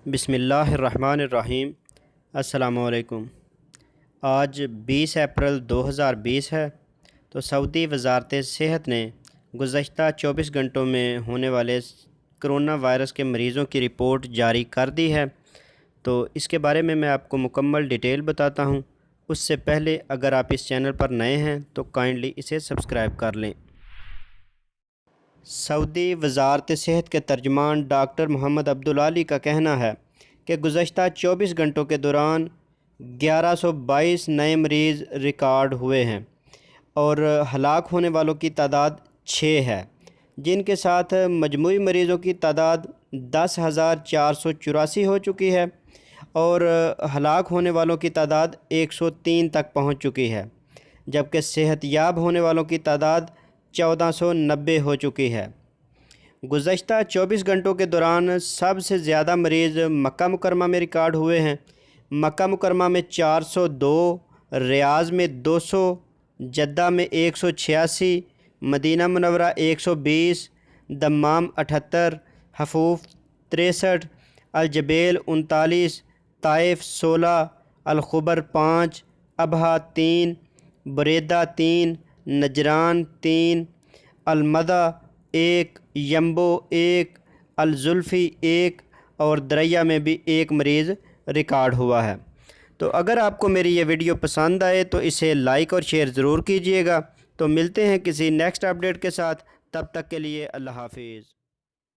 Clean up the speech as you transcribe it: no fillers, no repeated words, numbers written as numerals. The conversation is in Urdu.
بسم اللہ الرحمن الرحیم۔ السلام علیکم۔ آج 20 اپریل 2020 ہے تو سعودی وزارت صحت نے گزشتہ 24 گھنٹوں میں ہونے والے کرونا وائرس کے مریضوں کی رپورٹ جاری کر دی ہے، تو اس کے بارے میں آپ کو مکمل ڈیٹیل بتاتا ہوں۔ اس سے پہلے اگر آپ اس چینل پر نئے ہیں تو کائنڈلی اسے سبسکرائب کر لیں۔ سعودی وزارت صحت کے ترجمان ڈاکٹر محمد عبدالعالی کا کہنا ہے کہ گزشتہ 24 گھنٹوں کے دوران 1122 نئے مریض ریکارڈ ہوئے ہیں اور ہلاک ہونے والوں کی تعداد 6 ہے، جن کے ساتھ مجموعی مریضوں کی تعداد 10,484 ہو چکی ہے اور ہلاک ہونے والوں کی تعداد 103 تک پہنچ چکی ہے، جبکہ صحت یاب ہونے والوں کی تعداد 1490 ہو چکی ہے۔ گزشتہ 24 گھنٹوں کے دوران سب سے زیادہ مریض مکہ مکرمہ میں ریکارڈ ہوئے ہیں۔ مکہ مکرمہ میں 402، ریاض میں 200، جدہ میں 186، مدینہ منورہ 120، Dammam 78، حفوف 63، Al Jubail 39، Taif 16، الخبر 5، Abha 3، بریدہ 3، Najran 3، المدہ 1، ینبو 1، الزلفی 1 اور دریا میں بھی 1 مریض ریکارڈ ہوا ہے۔ تو اگر آپ کو میری یہ ویڈیو پسند آئے تو اسے لائک اور شیئر ضرور کیجئے گا۔ تو ملتے ہیں کسی نیکسٹ اپڈیٹ کے ساتھ، تب تک کے لیے اللہ حافظ۔